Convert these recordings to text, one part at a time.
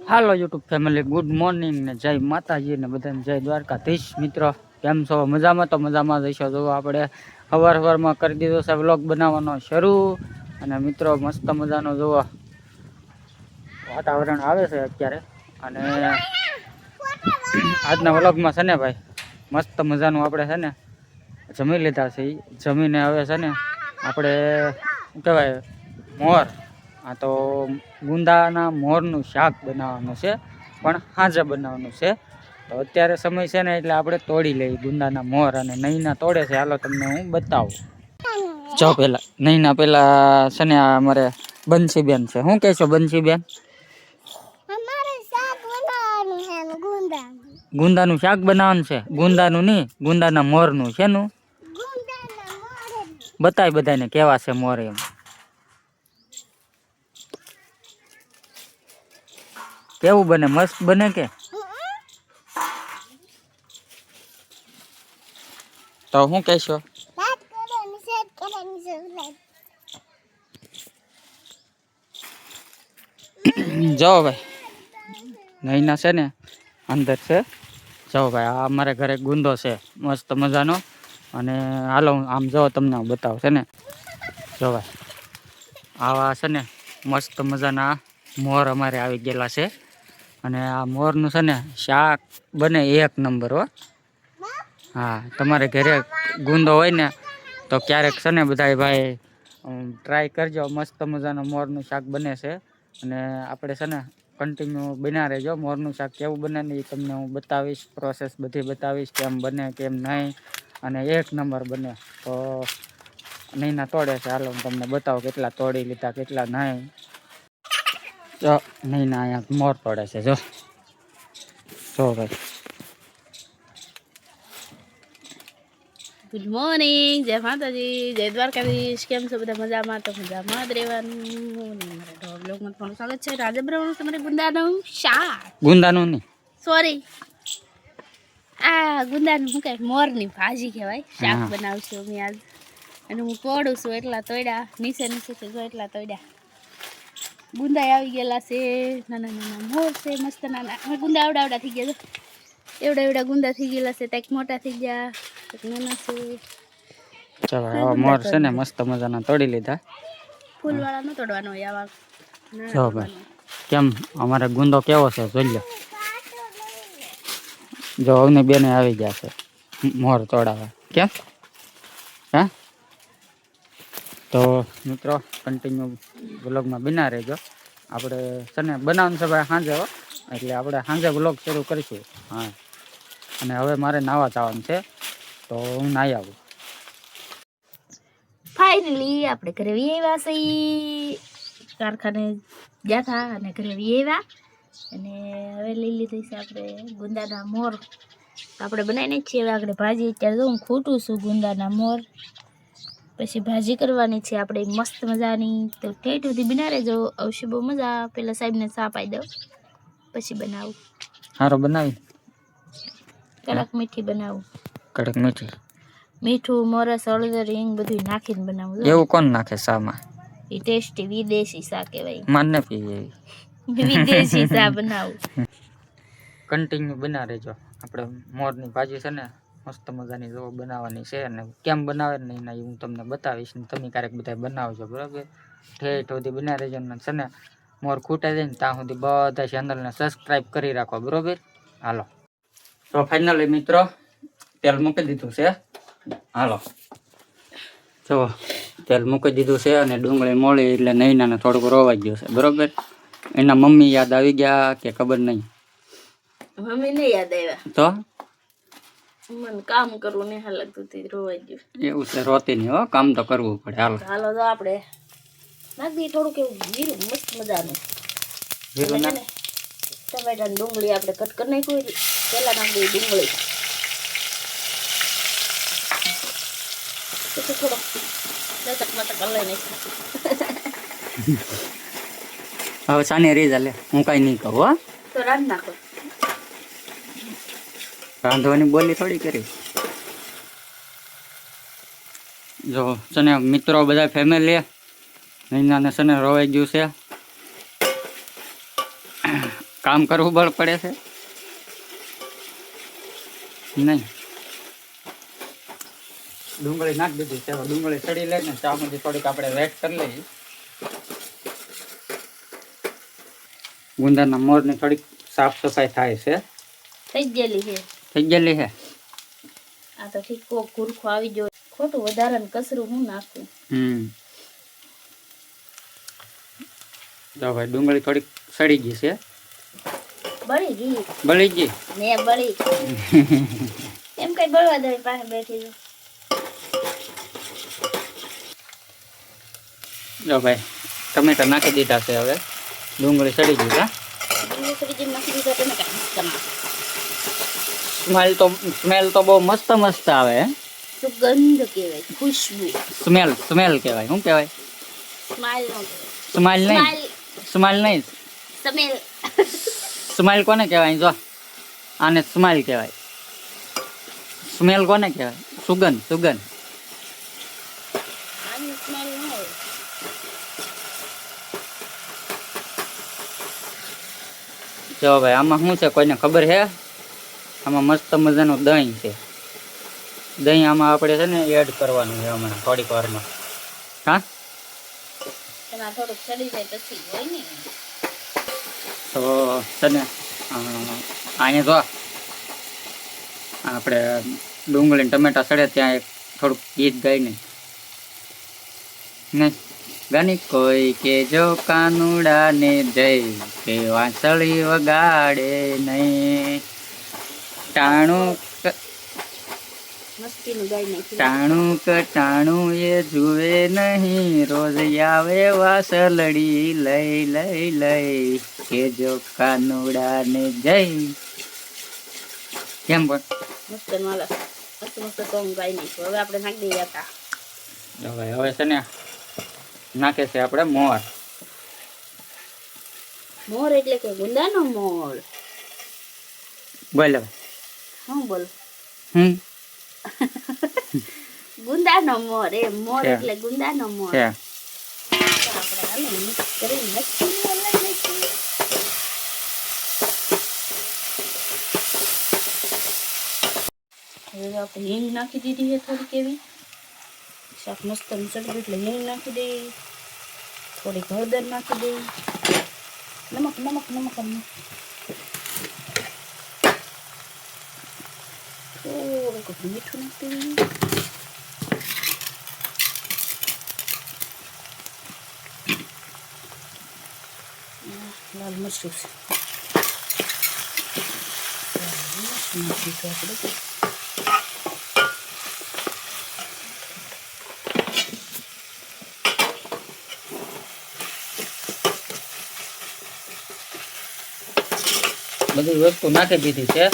હાલો YouTube family, good morning ને જય માતાજી ને બધાને જય દ્વારકાધીશ. મિત્રો કેમ છો? મજામાં? તો મજામાં જઈશો. જો આપણે સવારમાં કરી દીધો છે વ્લોગ બનાવવાનો શરૂ. અને મિત્રો મસ્ત મજાનો જુઓ વાતાવરણ આવે છે અત્યારે. અને આજના વ્લોગમાં છે ને ભાઈ મસ્ત મજાનું આપણે છે ને જમી લીધા છે. જમીને હવે છે ને આપણે શું કહેવાય મોર, આ તો ગુંદાના મોરનું શાક બનાવવાનું છે, પણ હાજે બનાવવાનું છે. તો અત્યારે સમય છે ને એટલે આપણે તોડી લઈએ ગુંદાના મોર. અને નહીંના તોડે છે, હાલો તમને હું બતાવું. જો પેલા નહીંના પેલા છે ને આ અમારે બંસીબેન છે. શું કહેશો બંસીબેન? ગુંદાનું શાક બનાવવાનું છે. ગુંદાનું નહીં, ગુંદાના મોરનું છે. નું બતાય બધાને કેવા છે મોર એમ. કેવું બને? મસ્ત બને કે? તો શું કહેશો? જો ભાઈ નહીંના છે ને અંદર છે. જો ભાઈ આ અમારે ઘરે ગુંદો છે મસ્ત મજાનો. અને હાલો આમ જો તમને હું બતાવું છે ને. જો ભાઈ આવા છે ને મસ્ત મજાના મોર અમારે આવી ગયેલા છે. અને આ મોરનું છે ને શાક બને એક નંબર હો. હા, તમારે ઘરે ગુંદો હોય ને તો ક્યારેક છે ને બધા ભાઈ ટ્રાય કરજો. મસ્ત મજાનું મોરનું શાક બને છે. અને આપણે છે ને કન્ટિન્યુ બના રહેજો. મોરનું શાક કેવું બને ને એ તમને હું બતાવીશ, પ્રોસેસ બધી બતાવીશ, કેમ બને કેમ નહીં. અને એક નંબર બને. તો નહીંના તોડે છે, હાલો હું તમને બતાવું કેટલા તોડી લીધા કેટલા નહીં. જો નહીંના અહીંયા મોર તોડે છે. જો ભાઈ ગુડ મોર્નિંગ, જય માતાજી, જય દ્વારકાધીશ. કેમ છો બધા? મજામાં? તો મજામાં જ રહેવાનું. મારા બ્લોગમાં તમારું સ્વાગત છે. આજે બનાવવાનું તમારે ગુંદાનું શાક. ગુંદાનું નહીં, સોરી, આ ગુંદાનું શું કહેવાય, મોરની ભાજી કહેવાય. શાક બનાવશું અમે આજ. અને હું તોડું છું એટલા તોડ્યા, નીચે છે જો એટલા તોડ્યા. ગુંદા આવી ગયેલા છે, નાના નાના મોર છે મસ્ત નાના. અમે ગુંદા આવડા થઈ ગયા, એવડા ગુંદા થઈ ગયેલા છે. કંઈક મોટા થઈ ગયા, નાના છે. ચાલો આવા મોર છે ને મસ્ત મજાના તોડી લીધા. ફૂલવાળા ન તોડવાનો હોય આવા. જો ભાઈ કેમ અમારે ગુંદો કેવો છે જોઈ લો. જો અવની બેને આવી ગયા છે મોર તોડાવા. કેમ? હા, તો મિત્રો કન્ટિન્યુ વ્લોગમાં બના રહેજો. આપણે છે ને બનાવવાનું છે ભાઈ સાંજે હો, એટલે આપણે સાંજે વ્લોગ શરૂ કરીશું. હા, અને હવે મારે નાવા જવાનું છે તો હું નાહી આવું. ફાઇનલી આપણે ઘરે આવ્યા છીએ. કારખાને ગયા હતા અને ઘરે આવ્યા. અને હવે લઈ લીધી છે આપણે ગુંદાના મોર. આપણે બનાવીને જ છીએ. હવે આગળ ભાજી અત્યારે તો હું ખૂટું છું ગુંદાના મોર. પછી ભાજી કરવાની છે આપણે મસ્ત મજાની. તો ઠેઠ સુધી બના રહેજો, આવશે બહુ મજા. પેલા સાહેબને ચા પાઈ દઉં પછી બનાવું. સારો બનાવી કડક મીઠી બનાવું. કડક મીઠી, મીઠું, મોરસ, હળદર, હિંગ બધું નાખીને બનાવું. એવું કોણ નાખે શામાં? એ ટેસ્ટી વિદેશી શા કહેવાય. માને પીએ વિદેશી શા બનાવું. કન્ટિન્યુ બના રહેજો. આપણે મોરની ભાજી છે ને મસ્ત મજાની જો બનાવવાની છે. અને કેમ બનાવે ને એના હું તમને બતાવીશ. ને તમે ક્યારેક બધા બનાવજો, બરાબર? ઠેઠ સુધી બના રહેજો. ને છે ને મોર ખૂટે જાય ને ત્યાં સુધી બધા ચેનલને સબસ્ક્રાઈબ કરી રાખો, બરાબર? હાલો, તો ફાઇનલી મિત્રો તેલ મૂકી દીધું છે. હાલો જો તેલ મૂકી દીધું છે. અને ડુંગળી મોળી એટલે નૈનાને થોડુંક રોવાઈ ગયું છે, બરાબર? એના મમ્મી યાદ આવી ગયા કે ખબર નહીં? મમ્મી ને યાદ આવ્યા તો મને કામ કરવું ને લાગતું તે રોવાઈ ગયું. એવું છે, રોતી નહીં હો, કામ તો કરવું પડે. હાલો હાલો તો આપણે નાખી થોડુંક એવું જીરું મસ્ત મજાનું. જીરું ના ટમેટા ડુંગળી આપણે કટ કરી નાખ્યું. પેલા નાખી દઈએ ડુંગળી, પછી થોડોક લચક મચક હલાઈ નાખ્યું. હવે સાની રીત હાલે, હું કાંઈ નહીં કહું. હો તો રાંધ નાખો. રાંધવાની બોલી થોડી કરી. જો છે ને મિત્રો બધા ફેમિલી નૈનાને છે ને રોવાઈ ગયું છે. કામ કરવું બળ પડે છે નહીં. ડુંગળી નાખી દીધી છે. હવે ડુંગળી સડી લે ને ચામાંથી થોડીક આપણે વેટ કરી લઈએ. ગુંદાના મોરની થોડીક સાફ સફાઈ થાય છે. થઈ ગયેલી છે. થઈ ગયેલી છે. આ તો ઠીક કોક ગુરખો આવી ગયો. ખોટું વધારાનું કસરું હું નાખું. જો ભાઈ ડુંગળી થોડીક સડી ગઈ છે. બળી ગઈ. બળી ગઈ ને બળી. એમ કઈ બળવા દે પાસે બેઠી છું. જો ભાઈ ટમેટા નાખી દીધા છે. હવે ડુંગળી સડી ગઈ. હા નાખી દીધા ટમેટા. સ્મેલ તો બહુ મસ્ત મસ્ત આવે. સુગંધ કહેવાય, ખુશ્બુ. સ્મેલ કહેવાય. શું કહેવાય? સ્માઈલ નો સ્માઈલ નહીં. સ્મેલ. સ્માઈલ કોને કહેવાય? જો આને સ્માઈલ કહેવાય. સ્મેલ કોને કહેવાય? સુગંધ. સુગંધ. આની સ્મેલ ન હોય. જો ભાઈ આમાં શું છે કોઈને ખબર છે? આમાં મસ્ત મજાનું દહીં છે. દહીં આમાં આપણે છે ને એડ કરવાનું છે હમણાં થોડીક વારમાં. હા એમાં થોડુંક ચડી જાય પછી હોય ને તો છે ને અહીંયા જો આપણે ડુંગળી ટમેટા સડે ત્યાં એક થોડુંક ગીત ગાય નહીં ગાની કોઈ કે જો કાનુડા ને જઈ કે વાંસળી વગાડે નહીં ટાણું ટાણું કટાણું એ જુએ નહીં રોજ આવે વાસલડી લઈ લઈ લઈ કે જો કાનુડા ને જઈ. કેમ પણ મસ્ત માલા મસ્ત મસ્ત સોંગ ગાઈ નાખ્યું. હવે આપણે નાખી દઈએ હતા. હવે છે ને નાખે છે આપણે મોર. મોર એટલે કે ગુંદાનો મોર. બોલ હવે હું બોલ. ગુંદાનો મોર. એ મોર એટલે ગુંદાનો મોર. આપણે હાલો મિક્સ કરી નાખીએ. હવે આપણે હિંગ નાખી દીધી છે થોડીક એવી. શાક મસ્ત ચડવું એટલે હિંગ નાખી દઈએ. થોડીક હળદર નાખી દઈએ. નમક નમક નમક થોડુંક મીઠું નાખી દઈએ. લાલ મરચું નાખીશું આપણે. બધી વસ્તુ નાખી દીધી છે.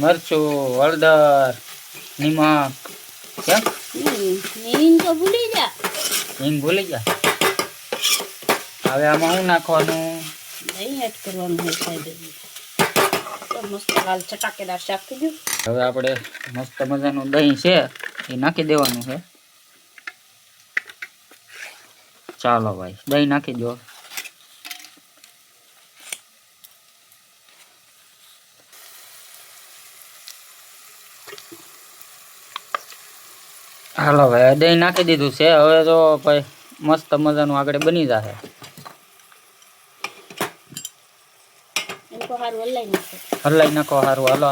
મરચું, હળદર, નિમક. કેમ હિંગ તો ભૂલી જા. હિંગ ભૂલી જા. હવે આમાં શું નાખવાનું? દહીં એડ કરવાનું હોય સાહેબ. તો મસ્ત લાલ ચટાકેદાર શાક થઈ ગયું. હવે આપણે મસ્ત મજાનું દહીં છે એ નાખી દેવાનું છે. ચાલો ભાઈ દહીં નાખી દો. હાલો ભાઈ દહીં નાખી દીધું છે. હવે તો ભાઈ મસ્ત મજાનું આગળ બની જશે. હલાઈ નાખો સારું. હાલો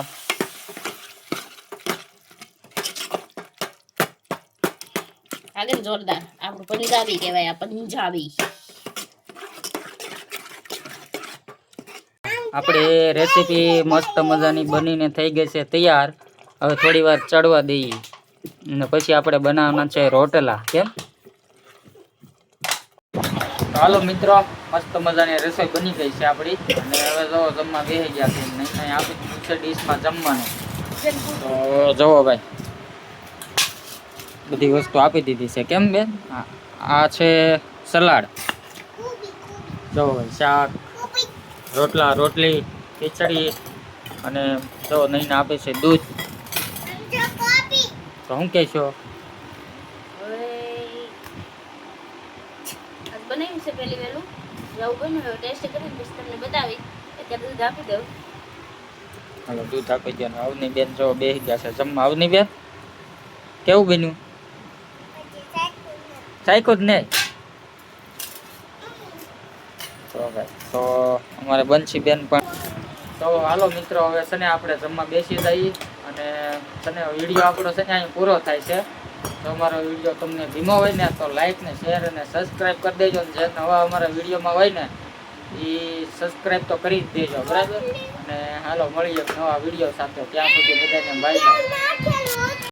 આગળ જોરદાર. આપણું પંજાબી કહેવાય. આ પંજાબી. આપણે રેસીપી મસ્ત મજાની બનીને થઈ ગઈ છે તૈયાર. હવે થોડી વાર ચડવા દઈએ અને પછી આપણે બનાવવાના છે રોટલા. કેમ હાલો મિત્રો મસ્ત મજાની રસોઈ બની ગઈ છે આપણી. અને હવે જો જમવા બેસી ગયા છે. નહીં આપી દીધું છે ડીશમાં જમવાનું. તો જુઓ ભાઈ બધી વસ્તુ આપી દીધી છે. કેમ બેન? આ છે સલાડ. જો ભાઈ શાક, રોટલા, રોટલી, ખીચડી અને જો નહીં આપે છે દૂધ. તો શું કહેશો? બનાવ્યું છે પહેલી વહેલું જવું બન્યું ટેસ્ટ કરીને પછી તમને બતાવી. અત્યારે દૂધ આપી દઉં. હાલો દૂધ આપી દો. અવની બેન જો બેસી ગયા છે જમવા. અવની બેન કેવું બન્યું? ચાખ્યું જ નહીં તો ભાઈ. તો અમારે બંસી બેન પણ. તો હાલો મિત્રો હવે છે ને આપણે જમવા બેસી જઈએ અને છે ને વિડીયો આપણો છે ને અહીં પૂરો થાય છે. તો અમારો વિડીયો તમને ધીમો હોય ને તો લાઈક ને શેર અને સબસ્ક્રાઈબ કરી દેજો. જે નવા અમારા વિડીયોમાં હોય ને એ સબસ્ક્રાઈબ તો કરી જ દેજો, બરાબર. અને હાલો મળીએ નવા વિડીયો સાથે. ત્યાં સુધી બધાને બાય બાય.